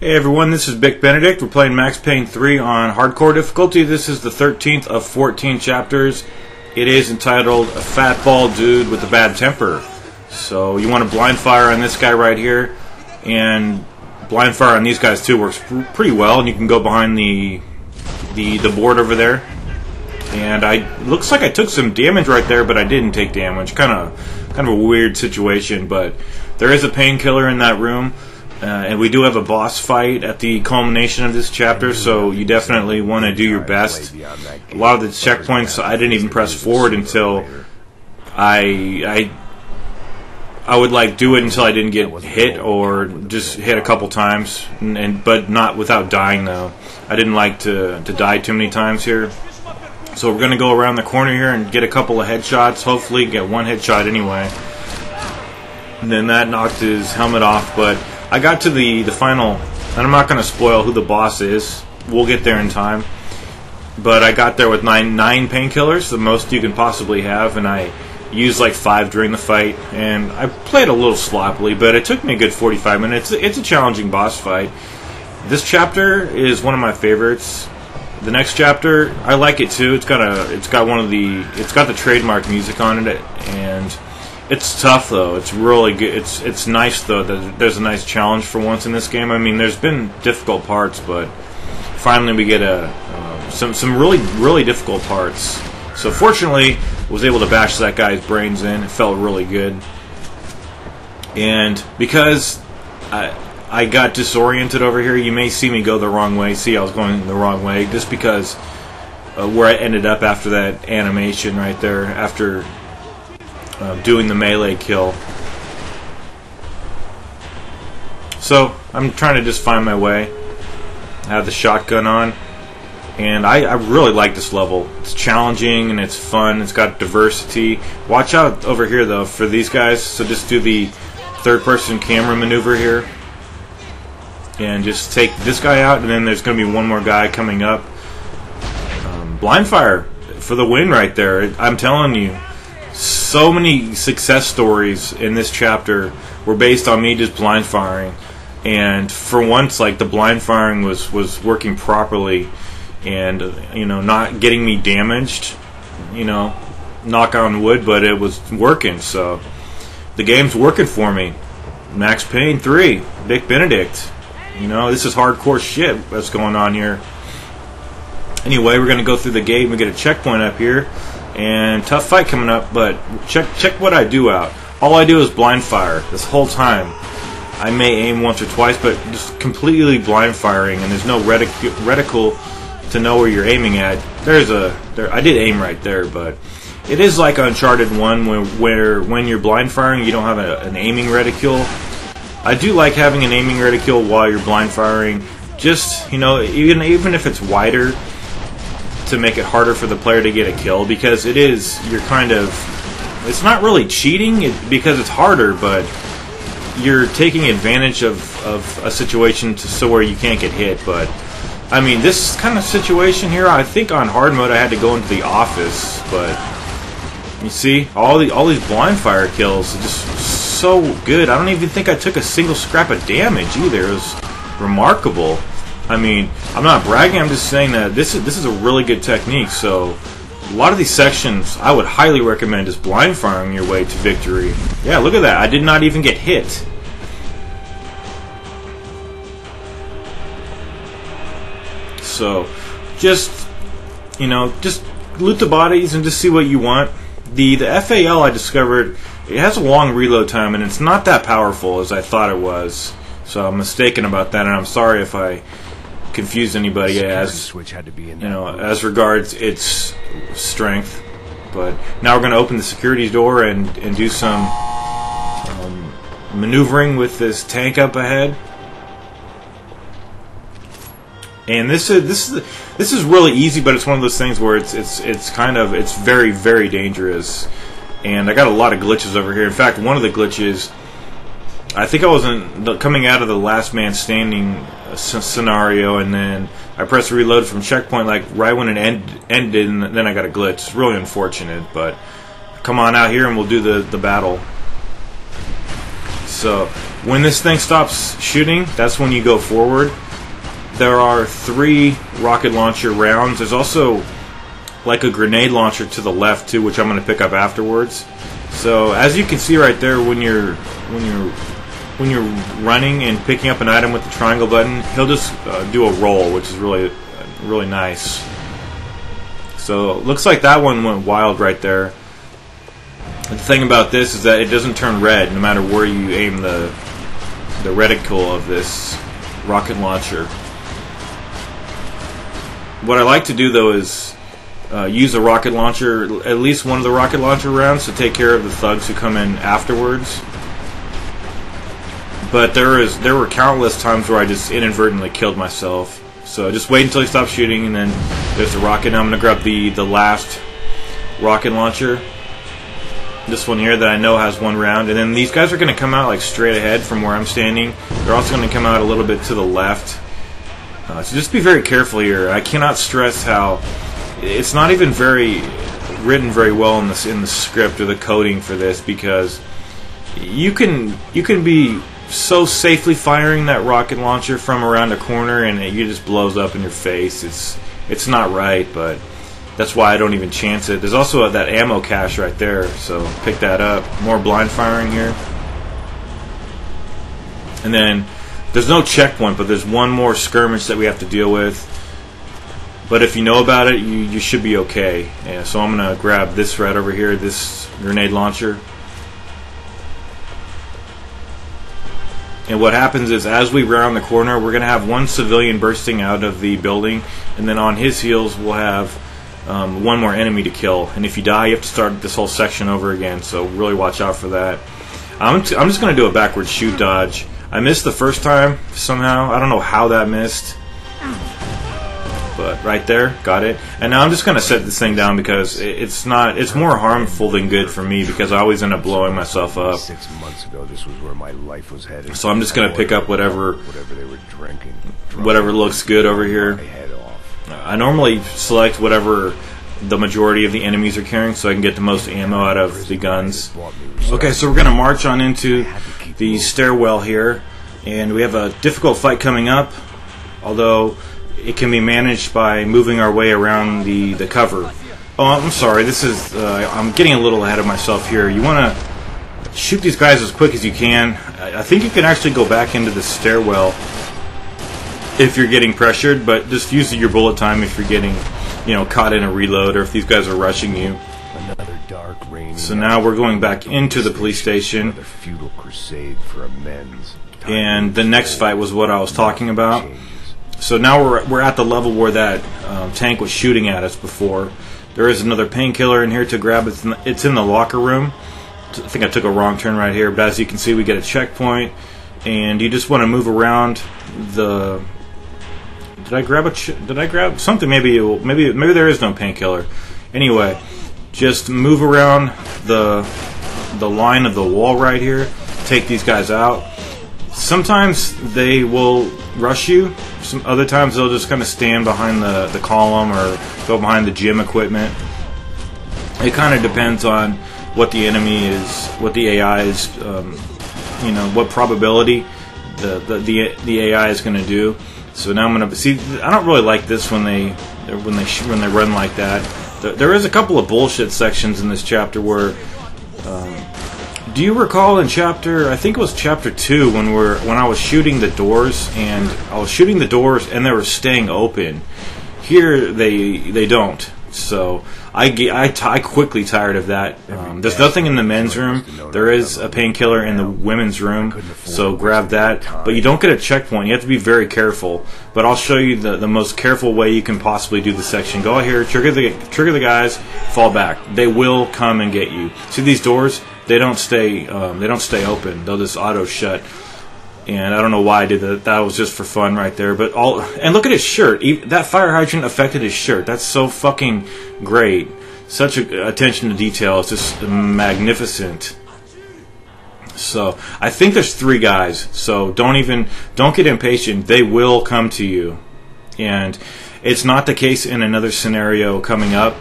Hey everyone, this is Bick Benedict. We're playing Max Payne 3 on hardcore difficulty. This is the 13th of 14 chapters. It is entitled A Fat Bald Dude with a Bad Temper. So you want to blind fire on this guy right here, and blind fire on these guys too works pretty well. And you can go behind the board over there. And looks like I took some damage right there, but I didn't take damage. Kind of a weird situation, but there is a painkiller in that room. And we do have a boss fight at the culmination of this chapter, so you definitely want to do your best. A lot of the checkpoints I didn't even press forward until I would like do it until I didn't get hit, or just hit a couple times, but not without dying though. I didn't like to die too many times here. So we're going to go around the corner here and get a couple of headshots, hopefully get one headshot anyway. And then that knocked his helmet off, but I got to the final, and I'm not going to spoil who the boss is. We'll get there in time. But I got there with nine painkillers, the most you can possibly have, and I used like 5 during the fight. And I played a little sloppily, but it took me a good 45 minutes. It's a challenging boss fight. This chapter is one of my favorites. The next chapter, I like it too. It's got the trademark music on it, and it's tough though. It's really good. It's nice though that there's a nice challenge for once in this game. I mean, there's been difficult parts, but finally we get some really difficult parts. So fortunately, I was able to bash that guy's brains in. It felt really good. And because I got disoriented over here, you may see me go the wrong way. See, I was going the wrong way just because where I ended up after that animation right there, after doing the melee kill. So I'm trying to just find my way. I have the shotgun on, and I really like this level. It's challenging and it's fun. It's got diversity. Watch out over here though for these guys. So just do the third-person camera maneuver here, and just take this guy out. And then there's going to be one more guy coming up. Blind fire for the win right there. I'm telling you. So many success stories in this chapter were based on me just blind firing, and for once, like, the blind firing was working properly, and not getting me damaged. Knock on wood, but it was working. So the game's working for me. Max Payne 3, Bick Benedict. This is hardcore shit that's going on here. Anyway, we're gonna go through the gate and we get a checkpoint up here. And tough fight coming up, but check what I do out. All I do is blind fire this whole time. I may aim once or twice, but just completely blind firing, and there's no reticle to know where you're aiming at. I did aim right there, but it is like Uncharted 1 where when you're blind firing, you don't have an aiming reticule. I do like having an aiming reticule while you're blind firing. Just even if it's wider, to make it harder for the player to get a kill, because it's not really cheating because it's harder, but you're taking advantage of a situation so where you can't get hit. But I mean, this kind of situation here, I think on hard mode I had to go into the office, but you see all these blind fire kills are just so good. I don't even think I took a single scrap of damage either. It was remarkable. I mean, I'm not bragging, I'm just saying that this is a really good technique. So a lot of these sections I would highly recommend just blind firing your way to victory. Yeah, look at that. I did not even get hit. So just loot the bodies and just see what you want. The FAL I discovered, it has a long reload time, and it's not that powerful as I thought it was. So I'm mistaken about that, and I'm sorry if I confuse anybody as regards its strength. But now we're going to open the security door and do some maneuvering with this tank up ahead. And this is really easy, but it's one of those things where it's very, very dangerous. And I got a lot of glitches over here. In fact, one of the glitches, I think I wasn't coming out of the last man standing scenario, and then I pressed reload from checkpoint like right when it ended, and then I got a glitch. It's really unfortunate, but come on out here and we'll do the battle. So When this thing stops shooting, that's when you go forward. There are 3 rocket launcher rounds. There's also like a grenade launcher to the left too, which I'm going to pick up afterwards. So as you can see right there, when you're running and picking up an item with the triangle button, he'll just do a roll, which is really nice. So it looks like that one went wild right there. The thing about this is that it doesn't turn red no matter where you aim the reticle of this rocket launcher. What I like to do though is use a rocket launcher, at least one of the rocket launcher rounds, to take care of the thugs who come in afterwards. But there were countless times where I just inadvertently killed myself. So just wait until he stops shooting, and then there's the rocket. Now I'm going to grab the last rocket launcher. This one here that I know has 1 round. And then these guys are going to come out like straight ahead from where I'm standing. They're also going to come out a little bit to the left. So just be very careful here. I cannot stress how it's not even written very well in the script or the coding for this, because you can be so safely firing that rocket launcher from around a corner and it just blows up in your face. It's not right, but that's why I don't even chance it. There's also that ammo cache right there, so pick that up. More blind firing here. And then there's no checkpoint, but there's one more skirmish that we have to deal with. But if you know about it, you should be okay. Yeah, so I'm going to grab this right over here, this grenade launcher. And what happens is, as we round the corner, we're going to have 1 civilian bursting out of the building, and then on his heels we'll have 1 more enemy to kill. And if you die, you have to start this whole section over again, so really watch out for that. I'm just going to do a backward shoot dodge. I missed the first time somehow. I don't know how that missed. But right there, got it. And now I'm just going to set this thing down because it's more harmful than good for me, because I always end up blowing myself up. 6 months ago, this was where my life was headed. So I'm just going to pick up whatever they were drinking, whatever looks good over here. I normally select whatever the majority of the enemies are carrying, so I can get the most ammo out of the guns. Okay, so we're going to march on into the stairwell here, and we have a difficult fight coming up, although it can be managed by moving our way around the cover. Oh, I'm sorry, this is I'm getting a little ahead of myself here. You want to shoot these guys as quick as you can. I think you can actually go back into the stairwell if you're getting pressured, but just use your bullet time if you're getting, caught in a reload, or if these guys are rushing you. Another dark, rainy so now we're going back into the police station. Another futile crusade for amends. And the next fight was what I was talking about. So now we're at the level where that tank was shooting at us before. There is another painkiller in here to grab. It's in the locker room. I think I took a wrong turn right here, but as you can see, we get a checkpoint, and you just want to move around the. Did I grab something? Maybe there is no painkiller. Anyway, just move around the line of the wall right here. Take these guys out. Sometimes they will rush you. Some other times they'll just kind of stand behind the column or go behind the gym equipment. It kind of depends on what the enemy is, what the AI is, what probability the AI is going to do. So now I'm going to see. I don't really like this when they run like that. There is a couple of bullshit sections in this chapter where. Do you recall in chapter? I think it was chapter 2 when I was shooting the doors, and they were staying open. Here they don't. So I quickly tired of that. There's nothing in the men's room. There is a painkiller in the women's room, so grab that. But you don't get a checkpoint. You have to be very careful. But I'll show you the most careful way you can possibly do the section. Go here, trigger the guys, fall back. They will come and get you. See these doors? They don't stay open. They'll just auto shut. And I don't know why I did that. That was just for fun right there. And look at his shirt. That fire hydrant affected his shirt. That's so fucking great. Such attention to detail. It's just magnificent. So I think there's 3 guys. So don't get impatient. They will come to you. And it's not the case in another scenario coming up.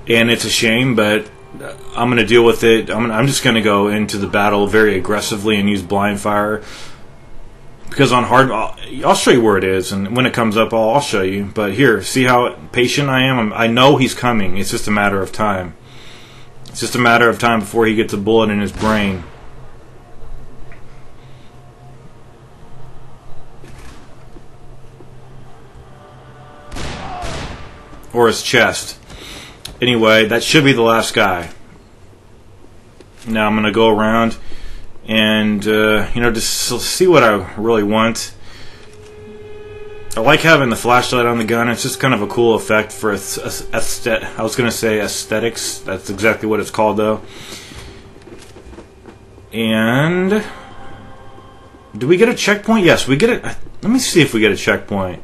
And it's a shame, but I'm going to deal with it. I'm just going to go into the battle very aggressively and use blind fire. Because on hard, I'll show you where it is, and when it comes up, I'll show you. But here, see how patient I am? I know he's coming. It's just a matter of time. It's just a matter of time before he gets a bullet in his brain. Or his chest. Anyway, that should be the last guy. Now I'm going to go around and, just see what I really want. I like having the flashlight on the gun. It's just kind of a cool effect for I was going to say aesthetics. That's exactly what it's called, though. And do we get a checkpoint? Yes, we get it. Let me see if we get a checkpoint.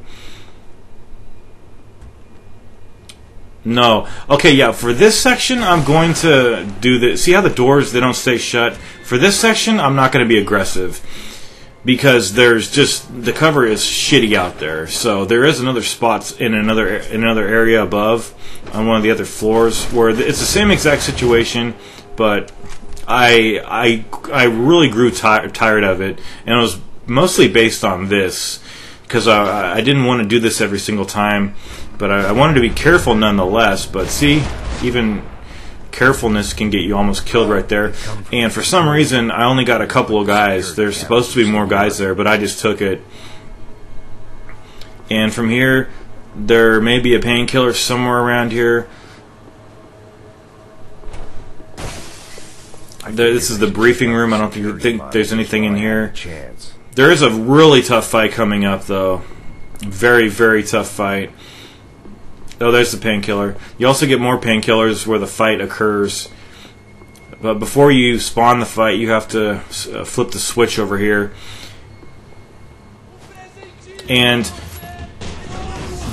No. Okay, yeah, for this section, I'm going to do this. See how the doors, they don't stay shut? For this section, I'm not going to be aggressive. Because there's just, the cover is shitty out there. So there is another spot in another area above, on one of the other floors, where it's the same exact situation, but I really grew tired of it. And it was mostly based on this. Because I didn't want to do this every single time. But I wanted to be careful nonetheless. But see, even carefulness can get you almost killed right there. And for some reason, I only got a couple of guys. There's supposed to be more guys there, but I just took it. And from here, there may be a painkiller somewhere around here. This is the briefing room. I don't think there's anything in here. There is a really tough fight coming up, though. Very, very tough fight. Oh, there's the painkiller. You also get more painkillers where the fight occurs. But before you spawn the fight, you have to flip the switch over here. And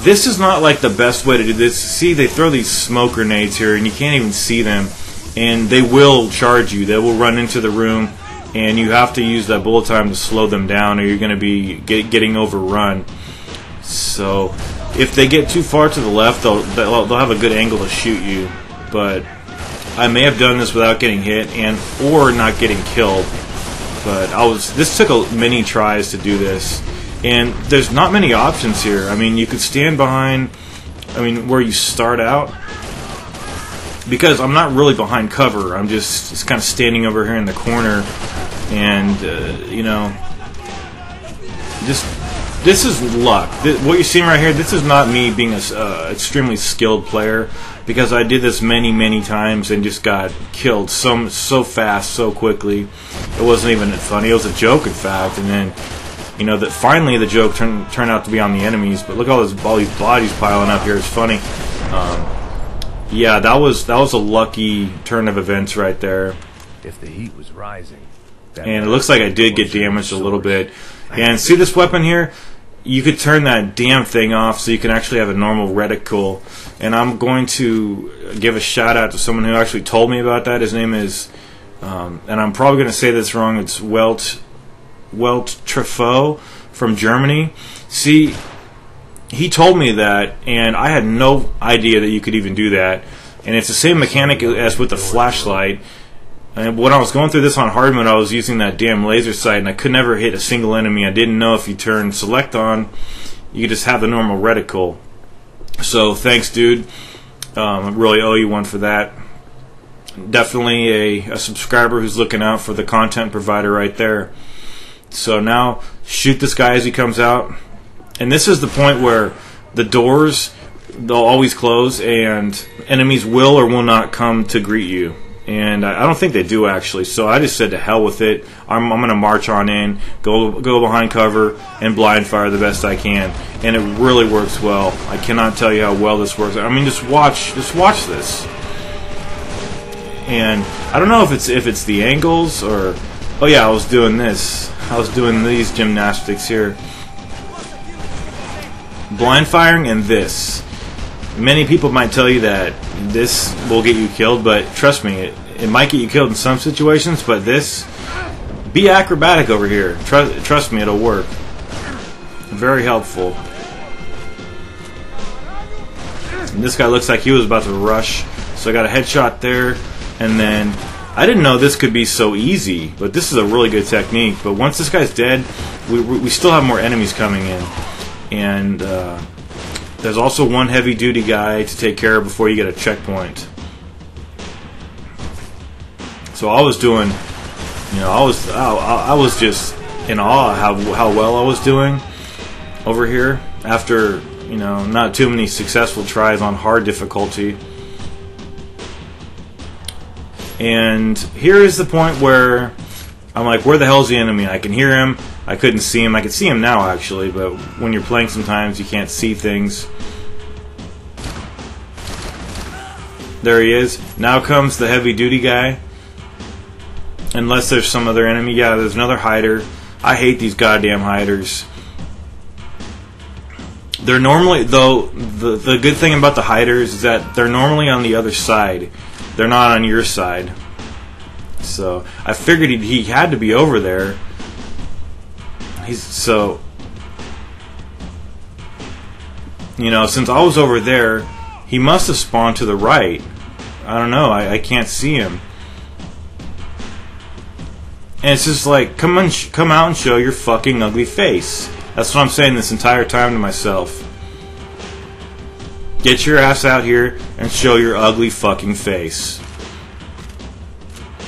this is not like the best way to do this. See, they throw these smoke grenades here, and you can't even see them. And they will charge you. They will run into the room, and you have to use that bullet time to slow them down, or you're going to be getting overrun. So if they get too far to the left, they'll have a good angle to shoot you. But I may have done this without getting hit or not getting killed. But this took many tries to do this, and there's not many options here. I mean, you could stand behind, where you start out, because I'm not really behind cover. I'm just kind of standing over here in the corner, and This is luck. What you're seeing right here, this is not me being an extremely skilled player, because I did this many, many times and just got killed so fast, so quickly. It wasn't even funny. It was a joke, in fact. And then, that finally the joke turned out to be on the enemies. But look at all these bodies piling up here. It's funny. Yeah, that was a lucky turn of events right there. If the heat was rising, and it looks like I did get damaged a little bit. And see this weapon here? You could turn that damn thing off so you can actually have a normal reticle. And I'm going to give a shout out to someone who actually told me about that. His name is, and I'm probably going to say this wrong, it's Welt Truffaut from Germany. See, he told me that, and I had no idea that you could even do that. And it's the same mechanic as with the flashlight. And when I was going through this on hard mode, I was using that damn laser sight, and I could never hit a single enemy. I didn't know if you turn select on, you could just have the normal reticle. So thanks, dude. I really owe you one for that. Definitely a subscriber who's looking out for the content provider right there. So now, shoot this guy as he comes out. And this is the point where the doors, they'll always close, and enemies will or will not come to greet you. And I don't think they do, actually. So I just said to hell with it. I'm going to march on in, go behind cover, and blind fire the best I can. And it really works well. I cannot tell you how well this works. Just watch this. And I don't know if it's the angles or, oh yeah, I was doing this. I was doing these gymnastics here. Blind firing and this. Many people might tell you that this will get you killed, but trust me, it might get you killed in some situations, but this, be acrobatic over here. Trust me, it'll work. Very helpful. And this guy looks like he was about to rush, so I got a headshot there. And then I didn't know this could be so easy, but this is a really good technique. But once this guy's dead, we still have more enemies coming in. And there's also one heavy-duty guy to take care of before you get a checkpoint. So I was doing, you know, I was just in awe how well I was doing over here after, you know, not too many successful tries on hard difficulty. And here is the point where I'm like, where the hell's the enemy? I can hear him. I couldn't see him. I can see him now, actually, but when you're playing sometimes you can't see things. There he is. Now comes the heavy-duty guy. Unless there's some other enemy. Yeah, there's another hider. I hate these goddamn hiders. They're normally, though, the good thing about the hiders is that they're normally on the other side. They're not on your side. So I figured he had to be over there. So, you know, since I was over there, he must have spawned to the right. I don't know. I can't see him. And it's just like, come out and show your fucking ugly face. That's what I'm saying this entire time to myself. Get your ass out here and show your ugly fucking face.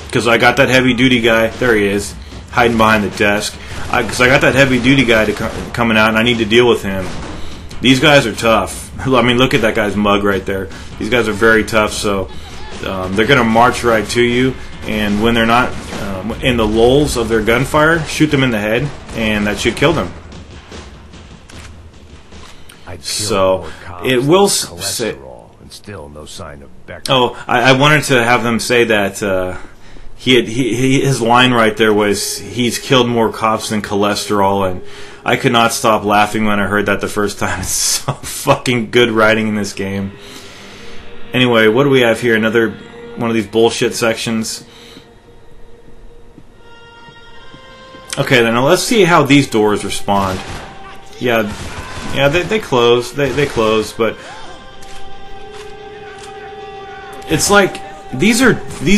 Because I got that heavy-duty guy. There he is, hiding behind the desk. Because I got that heavy-duty guy coming out, and I need to deal with him. These guys are tough. I mean, look at that guy's mug right there. These guys are very tough, so they're going to march right to you. And when they're not in the lulls of their gunfire, shoot them in the head, and that should kill them. So it will say. And still no sign of Becker. Oh, I wanted to have them say that his line right there was, he's killed more cops than cholesterol, and I could not stop laughing when I heard that the first time. It's so fucking good writing in this game. Anyway, what do we have here? Another one of these bullshit sections. Okay, then now let's see how these doors respond. Yeah, they close. They close, but it's like these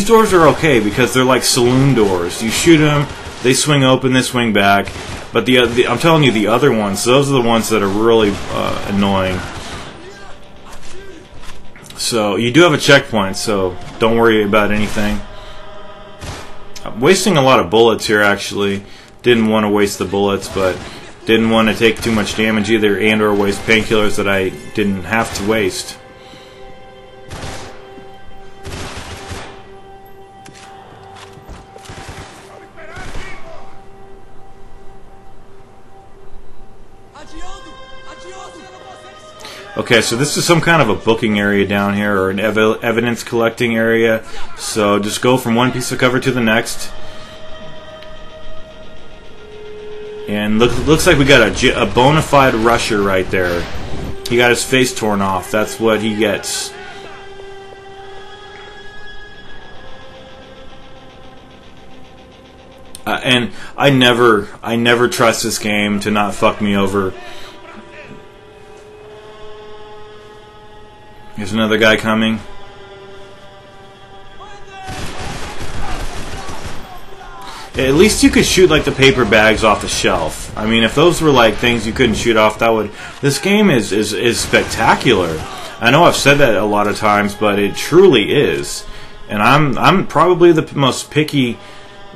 doors are okay because they're like saloon doors. You shoot them, they swing open, they swing back. But I'm telling you, the other ones, those are the ones that are really annoying. So you do have a checkpoint, so don't worry about anything. I'm wasting a lot of bullets here, actually. Didn't want to waste the bullets, but didn't want to take too much damage either, and or waste painkillers that I didn't have to waste. Okay, so this is some kind of a booking area down here, or an evidence collecting area. So just go from one piece of cover to the next. And looks like we got a bona fide rusher right there. He got his face torn off. That's what he gets. And I never trust this game to not fuck me over. There's another guy coming. At least you could shoot like the paper bags off the shelf. I mean, if those were like things you couldn't shoot off, that would. This game is spectacular. I know I've said that a lot of times, but it truly is. And I'm probably the most picky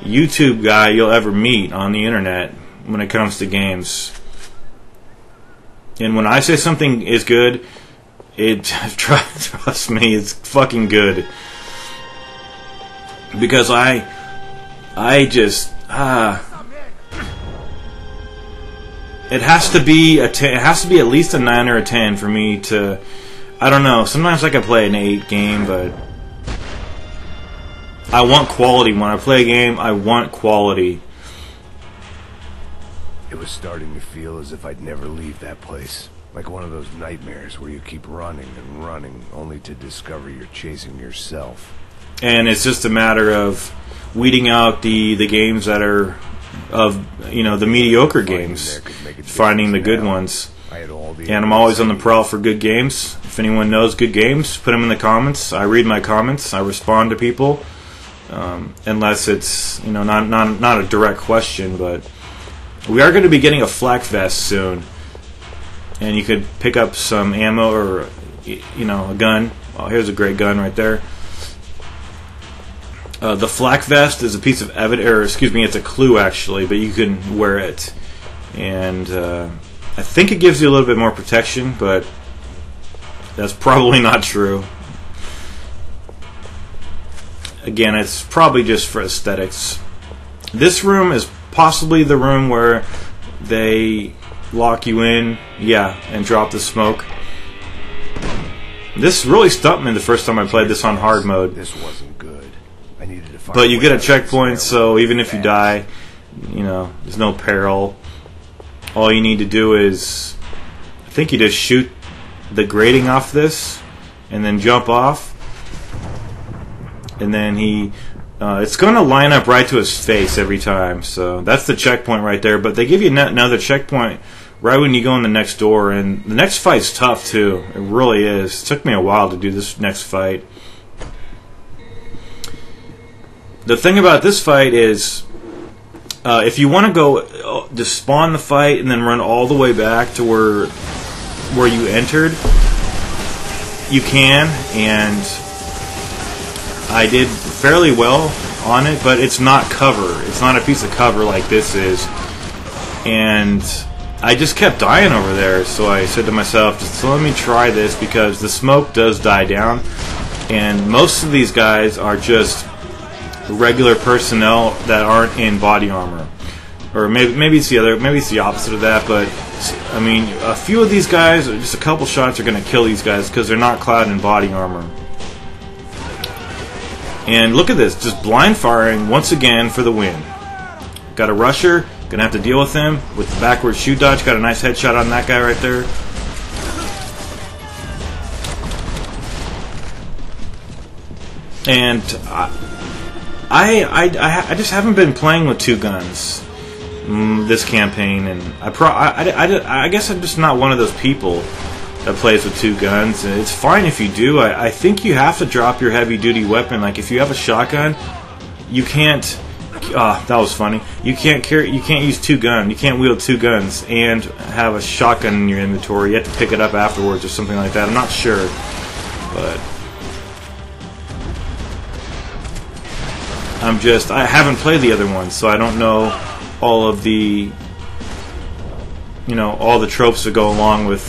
YouTube guy you'll ever meet on the internet when it comes to games. And when I say something is good, trust me, it's fucking good. Because I just it has to be a 10, it has to be at least a 9 or a 10 for me to. I don't know. Sometimes I can play an 8 game, but I want quality. When I play a game, I want quality. It was starting to feel as if I'd never leave that place. Like one of those nightmares where you keep running and running, only to discover you're chasing yourself. And it's just a matter of weeding out the games that are the mediocre games, finding the good ones. And I'm always on the prowl for good games. If anyone knows good games, put them in the comments. I read my comments. I respond to people. unless it's not a direct question. But we are going to be getting a flak vest soon, and you could pick up some ammo or a gun. Oh, here's a great gun right there. The flak vest is a piece of evidence, or excuse me, it's a clue actually, but you can wear it, and I think it gives you a little bit more protection, but that's probably not true. Again, it's probably just for aesthetics. This room is possibly the room where they lock you in, and drop the smoke. This really stumped me the first time I played this on hard mode. This wasn't good. I needed to find but you get a checkpoint, so even if you die, there's no peril. All you need to do is, I think you just shoot the grating off this, and then jump off. And then it's going to line up right to his face every time. So that's the checkpoint right there. But they give you another checkpoint right when you go in the next door. And the next fight's tough, too. It really is. It took me a while to do this next fight. The thing about this fight is, if you want to go just spawn the fight and then run all the way back to where you entered, you can, and I did fairly well on it, but it's not cover. It's not a piece of cover like this is. And I just kept dying over there, so I said to myself, just let me try this, because the smoke does die down, and most of these guys are just regular personnel that aren't in body armor. Or maybe it's the opposite of that, but I mean, a few of these guys, just a couple shots are going to kill these guys because they're not clad in body armor. And look at this, just blind firing once again for the win. Got a rusher, gonna have to deal with him with the backward shoot dodge. Got a nice headshot on that guy right there. And I just haven't been playing with two guns this campaign, and I guess I'm just not one of those people that plays with two guns. And it's fine if you do. I think you have to drop your heavy duty weapon. Like if you have a shotgun, you can't. That was funny. You can't use two guns. You can't wield two guns and have a shotgun in your inventory. You have to pick it up afterwards or something like that. I'm not sure, but I haven't played the other ones, so I don't know all of the all the tropes that go along with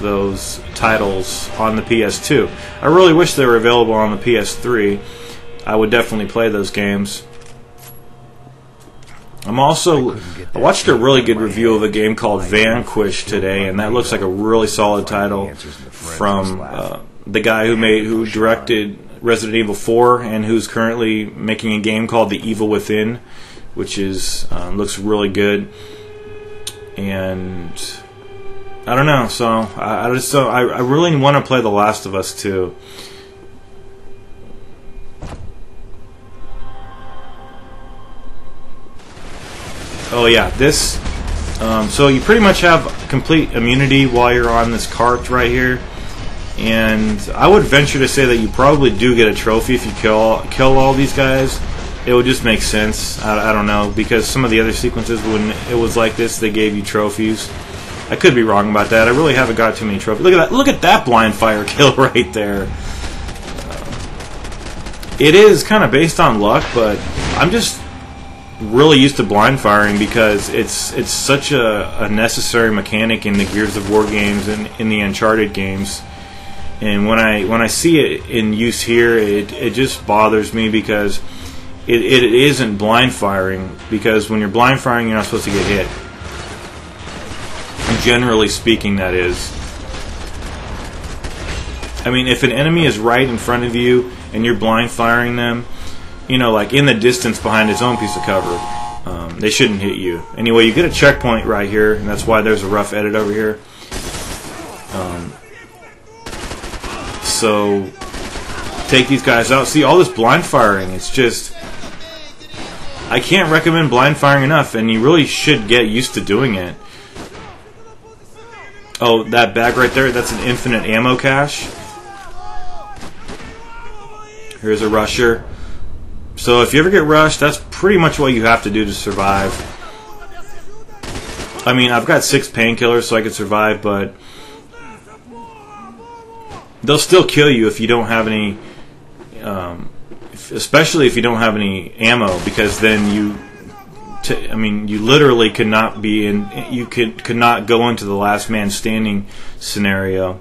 those titles on the PS2. I really wish they were available on the PS3. I would definitely play those games. I watched a really good review of a game called Vanquish today, and that looks like a really solid title from the guy who directed Resident Evil 4 and who's currently making a game called The Evil Within, which is looks really good. And I don't know, so I really want to play The Last of Us 2. Oh yeah, this. So you pretty much have complete immunity while you're on this cart right here, and I would venture to say that you probably do get a trophy if you kill all these guys. It would just make sense. I don't know, because some of the other sequences when it was like this, they gave you trophies. I could be wrong about that. I really haven't got too many trophies. Look at that! Look at that blind fire kill right there. It is kind of based on luck, but I'm just really used to blind firing because it's such a necessary mechanic in the Gears of War games and in the Uncharted games. And when I see it in use here, it just bothers me because it isn't blind firing, because when you're blind firing, you're not supposed to get hit. Generally speaking, that is. I mean, if an enemy is right in front of you and you're blind firing them, like in the distance behind its own piece of cover, they shouldn't hit you. Anyway, you get a checkpoint right here, and that's why there's a rough edit over here. So take these guys out. See, all this blind firing, it's just, I can't recommend blind firing enough, and you really should get used to doing it. Oh, that bag right there, that's an infinite ammo cache. Here's a rusher. So if you ever get rushed, that's pretty much what you have to do to survive. I mean, I've got 6 painkillers so I could survive, but they'll still kill you if you don't have any, especially if you don't have any ammo, because then you literally could not be in, you could not go into the last man standing scenario.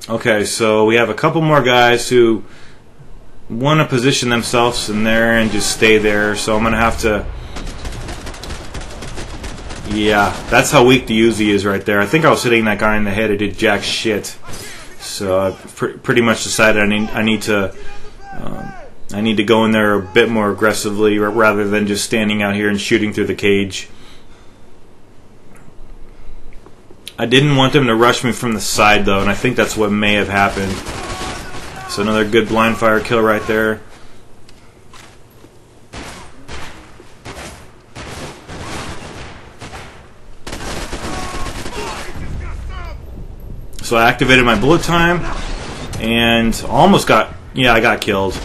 Okay, so we have a couple more guys who want to position themselves in there and just stay there, so I'm going to have to... Yeah, that's how weak the Uzi is right there. I think I was hitting that guy in the head. I did jack shit. So I pretty much decided I need to go in there a bit more aggressively rather than just standing out here and shooting through the cage. I didn't want them to rush me from the side, though, and I think that's what may have happened. So another good blind fire kill right there. So I activated my bullet time and almost got... Yeah, I got killed.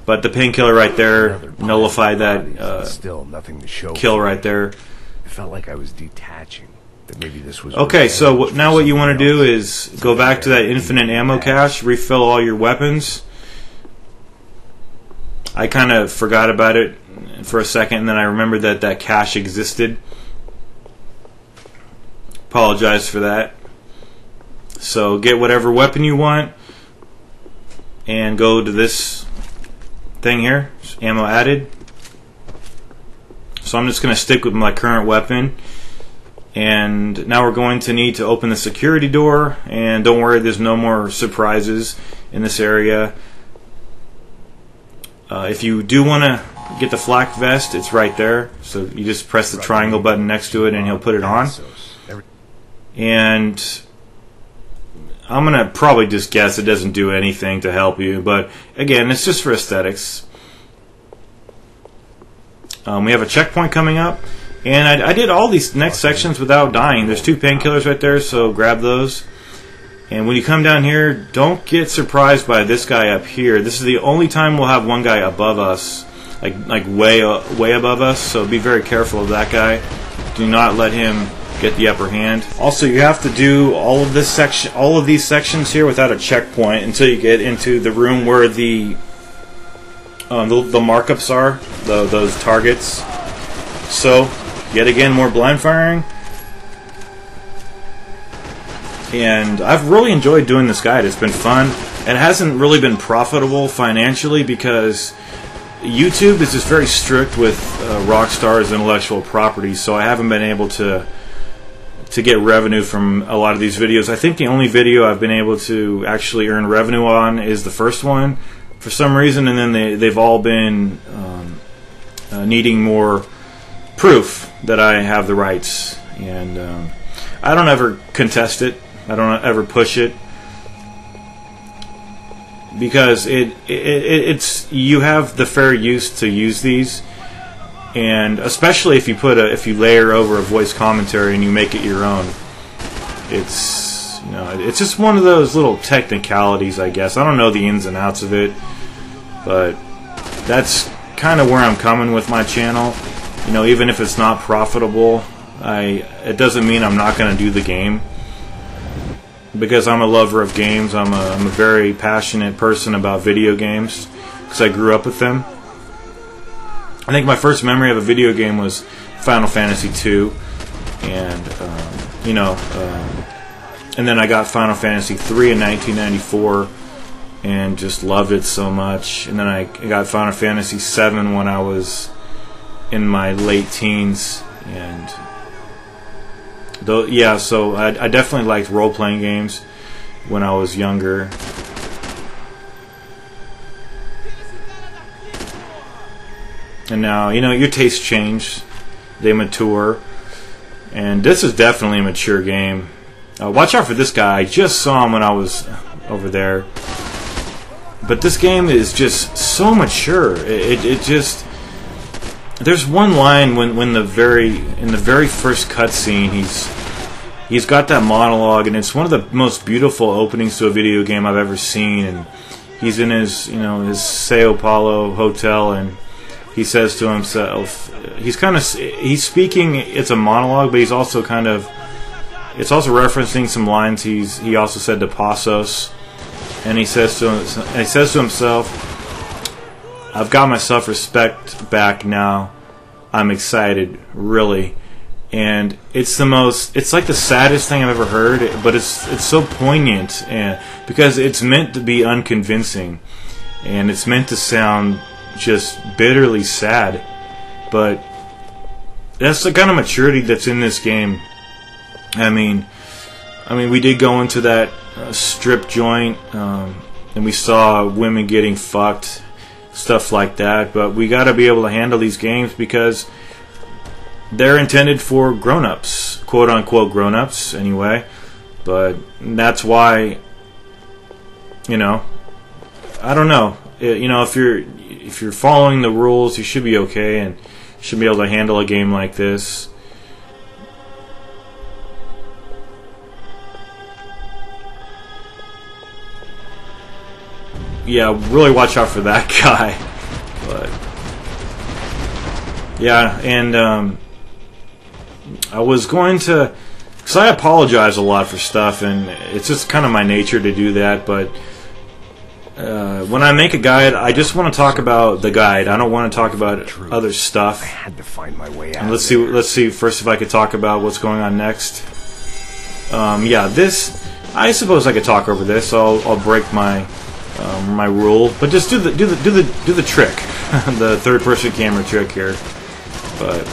But the painkiller right there nullified that still nothing to show kill right there. It felt like I was detaching. That maybe this was okay, so now what you want to do is go back to that infinite ammo cache, refill all your weapons. I kind of forgot about it for a second, and then I remembered that that cache existed. Apologize for that. So get whatever weapon you want and go to this thing here, ammo added. So I'm just going to stick with my current weapon. And now we're going to need to open the security door, and don't worry, there's no more surprises in this area. If you do want to get the flak vest, it's right there. So you just press the triangle button next to it and he'll put it on. And I'm going to probably just guess it doesn't do anything to help you, but again, it's just for aesthetics. We have a checkpoint coming up. And I did all these next sections without dying. There's 2 painkillers right there, so grab those. And when you come down here, don't get surprised by this guy up here. This is the only time we'll have one guy above us, like way above us. So be very careful of that guy. Do not let him get the upper hand. Also, you have to do all of this section, all of these sections here without a checkpoint until you get into the room where the markups are, those targets. So. Yet again, more blind firing. And I've really enjoyed doing this guide. It's been fun. It hasn't really been profitable financially because YouTube is just very strict with Rockstar's intellectual property, so I haven't been able to get revenue from a lot of these videos. I think the only video I've been able to actually earn revenue on is the first one for some reason, and then they've all been needing more proof that I have the rights, and I don't ever contest it. I don't ever push it because it's you have the fair use to use these, and especially if you layer over a voice commentary and you make it your own. It's it's just one of those little technicalities, I guess. I don't know the ins and outs of it, but that's kind of where I'm coming with my channel. Even if it's not profitable, it doesn't mean I'm not going to do the game. Because I'm a lover of games, I'm a very passionate person about video games because I grew up with them. I think my first memory of a video game was Final Fantasy II, and and then I got Final Fantasy III in 1994. And just loved it so much. And then I got Final Fantasy VII when I was in my late teens, and so I definitely liked role-playing games when I was younger. And now, your tastes change, they mature, and this is definitely a mature game. Watch out for this guy. I just saw him when I was over there. But this game is just so mature. It just... There's one line when in the very first cutscene, he's got that monologue, and it's one of the most beautiful openings to a video game I've ever seen. And he's in his, his Sao Paulo hotel, and he says to himself, he's speaking. It's a monologue, but he's also it's also referencing some lines he also said to Passos, and he says to himself, "I've got my self-respect back now. I'm excited, really." And it's like the saddest thing I've ever heard, but it's so poignant, and because it's meant to be unconvincing, and it's meant to sound just bitterly sad, but that's the kind of maturity that's in this game. I mean, we did go into that strip joint, and we saw women getting fucked, stuff like that, but we got to be able to handle these games because they're intended for grown-ups, quote-unquote grown-ups, anyway. But that's why, I don't know. If you're following the rules, you should be okay and should be able to handle a game like this. Yeah, really watch out for that guy. But yeah, and I was going to, because I apologize a lot for stuff, and it's just kind of my nature to do that, but when I make a guide, I just want to talk about the guide. I don't want to talk about other stuff. I had to find my way out. And let's see first if I could talk about what's going on next. Yeah, this, I suppose I could talk over this. I'll break my rule, but just do the trick, the third-person camera trick here. But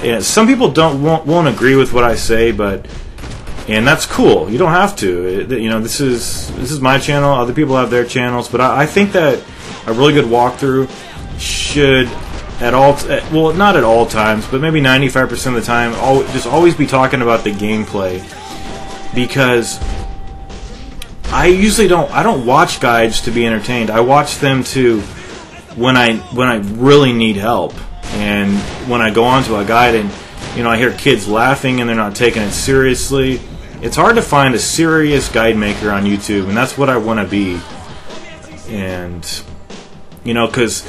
yeah, some people won't agree with what I say, and that's cool. You don't have to. This is my channel. Other people have their channels, but I think that a really good walkthrough should not at all times, but maybe 95% of the time, just always be talking about the gameplay, because I usually don't watch guides to be entertained. I watch them when I really need help, and when I go onto a guide and I hear kids laughing and they're not taking it seriously. It's hard to find a serious guide maker on YouTube, and that's what I want to be. And because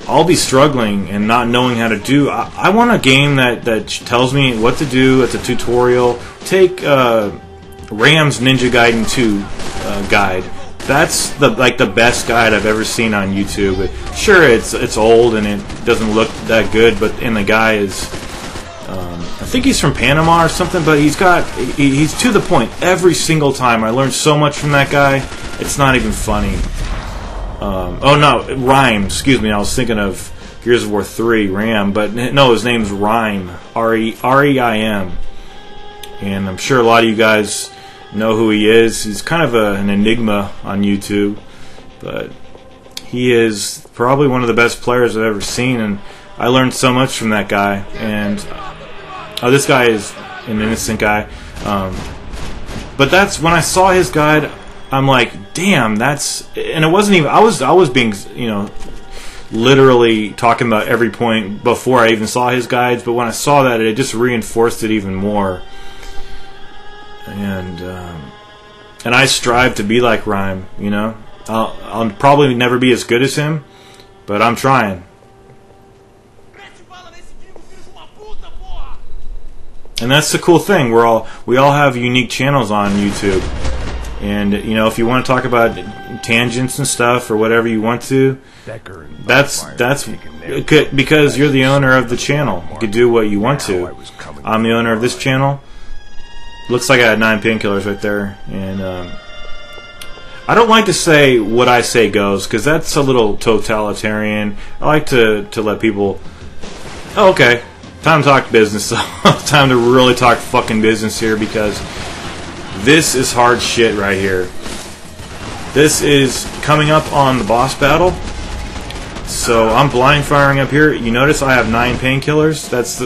I'll be struggling and not knowing how to do. I want a game that tells me what to do. It's a tutorial. Take Ram's Ninja Gaiden 2 guide. That's the best guide I've ever seen on YouTube. Sure, it's old and it doesn't look that good, but the guy is, I think he's from Panama or something, but he's to the point every single time. I learned so much from that guy. It's not even funny. Oh no, Rhyme. Excuse me. I was thinking of Gears of War 3, Ram, but no, his name's Rhyme. R-E-I-M. And I'm sure a lot of you guys know who he is. He's kind of an enigma on YouTube, but he is probably one of the best players I've ever seen, and I learned so much from that guy. And this guy is an innocent guy, but that's when I saw his guide. I'm like, damn, and it wasn't even. I was being, literally talking about every point before I even saw his guides. But when I saw that, it just reinforced it even more. And I strive to be like Rhyme. I'll probably never be as good as him, but I'm trying. And that's the cool thing. We all have unique channels on YouTube. And if you want to talk about tangents and stuff or whatever you want to, that's because you're the owner of the channel. You can do what you want to. I'm the owner of this channel. Looks like I had 9 painkillers right there, and I don't like to say what I say goes, because that's a little totalitarian. I like to let people. Oh, okay, time to talk business. Time to really talk fucking business here, because this is hard shit right here. This is coming up on the boss battle. So I'm blind firing up here. You notice I have 9 painkillers. That's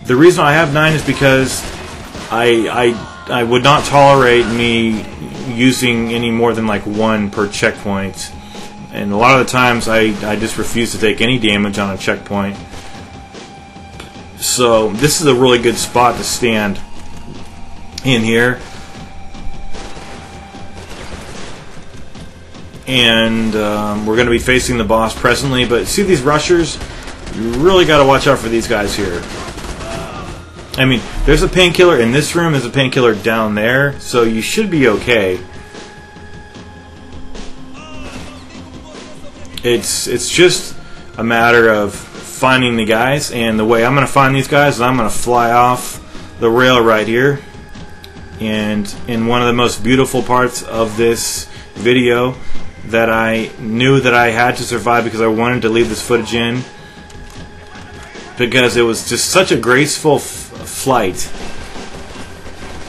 the reason I have 9 is because I would not tolerate me using any more than like 1 per checkpoint, and a lot of the times I just refuse to take any damage on a checkpoint. So this is a really good spot to stand. in here. And we're going to be facing the boss presently. But see these rushers? You really got to watch out for these guys here. I mean, there's a painkiller in this room. There's a painkiller down there. So you should be okay. It's just a matter of finding the guys. And the way I'm going to find these guys is I'm going to fly off the rail right here. And in one of the most beautiful parts of this video that I knew that I had to survive because I wanted to leave this footage in, because it was just such a graceful flight.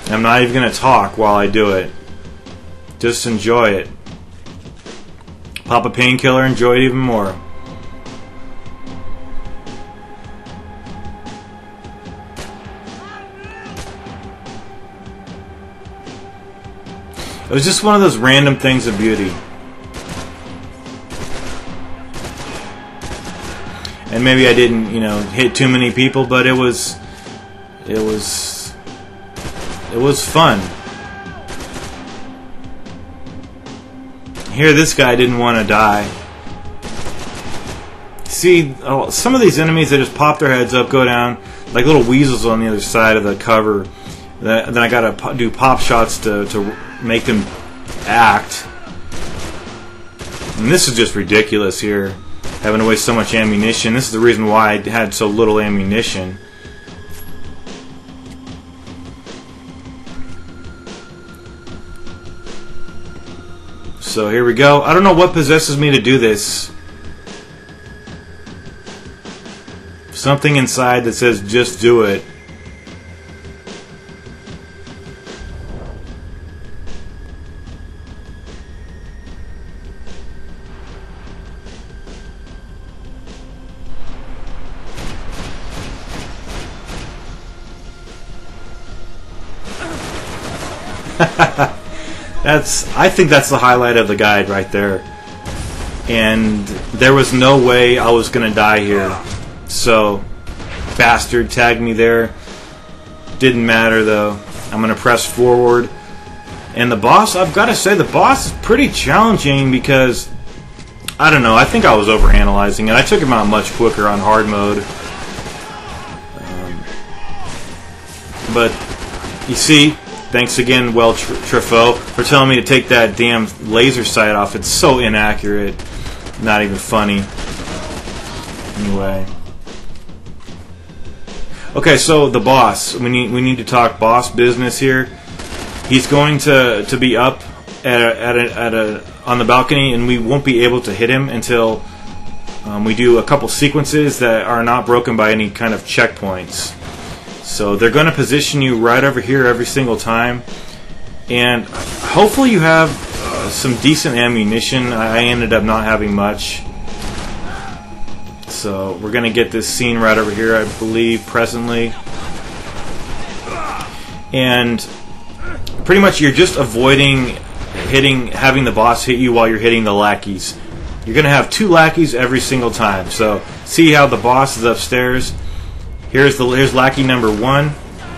I'm not even going to talk while I do it. Just enjoy it. Pop a painkiller, enjoy it even more. It was just one of those random things of beauty. And maybe I didn't, you know, hit too many people, but it was fun. Here, this guy didn't want to die. See, some of these enemies, they just pop their heads up, go down, like little weasels on the other side of the cover. Then I gotta do pop shots to make them act. And this is just ridiculous here, having to waste so much ammunition. This is the reason why I had so little ammunition. So here we go. I don't know what possesses me to do this. Something inside that says just do it. I think that's the highlight of the guide right there. And there was no way I was gonna die here. So, bastard tagged me there. Didn't matter though. I'm gonna press forward. And the boss, I've got to say, the boss is pretty challenging because, I don't know, I think I was overanalyzing it. I took him out much quicker on hard mode. But, you see, thanks again, Truffaut, for telling me to take that damn laser sight off. It's so inaccurate. Not even funny. Anyway. Okay, so the boss. We need to talk boss business here. He's going to be up on the balcony, and we won't be able to hit him until we do a couple sequences that are not broken by any kind of checkpoints. So they're going to position you right over here every single time, and hopefully you have some decent ammunition. I ended up not having much. So we're going to get this scene right over here, I believe, presently. And pretty much you're just avoiding having the boss hit you while you're hitting the lackeys. You're going to have 2 lackeys every single time. So see how the boss is upstairs? Here's lackey number 1,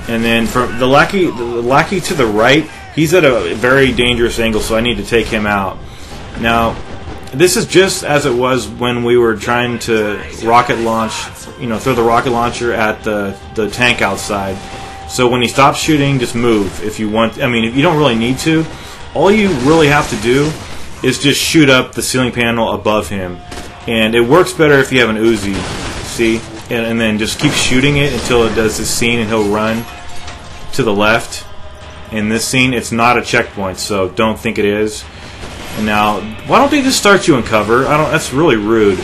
and then from the lackey to the right, he's at a very dangerous angle, so I need to take him out. Now, this is just as it was when we were trying to rocket launch, throw the rocket launcher at the tank outside. So when he stops shooting, just move if you want. I mean, if you don't really need to, all you really have to do is just shoot up the ceiling panel above him, and it works better if you have an Uzi. See? And then just keep shooting it until it does this scene, and he'll run to the left. In this scene, it's not a checkpoint, so don't think it is. And now, why don't they just start you in cover? That's really rude.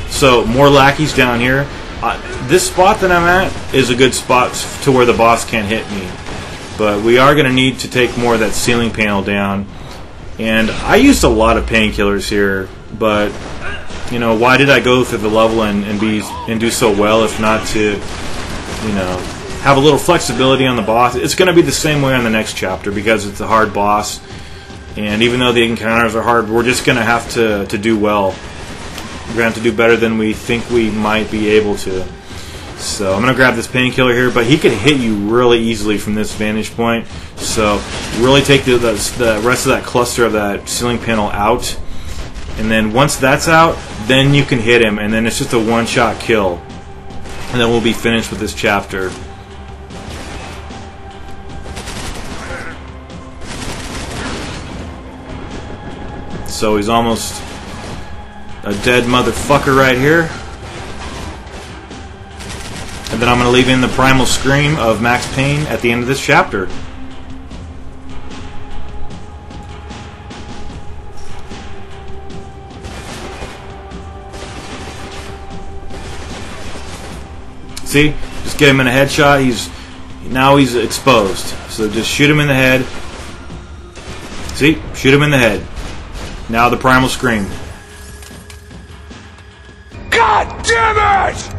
So more lackeys down here. This spot that I'm at is a good spot to where the boss can't hit me. But we are going to need to take more of that ceiling panel down. And I used a lot of painkillers here, but why did I go through the level and do so well if not to, have a little flexibility on the boss? It's going to be the same way on the next chapter because it's a hard boss, and even though the encounters are hard, we're just going to have to do well. We're going to have to do better than we think we might be able to. So I'm going to grab this painkiller here, but he could hit you really easily from this vantage point. So really take the rest of that cluster of that ceiling panel out. And then once that's out, then you can hit him, and then it's just a one-shot kill. And then we'll be finished with this chapter. So he's almost a dead motherfucker right here. And then I'm going to leave in the primal scream of Max Payne at the end of this chapter. See? Just get him in a headshot. Now he's exposed. So just shoot him in the head. See? Shoot him in the head. Now the primal scream. God damn it!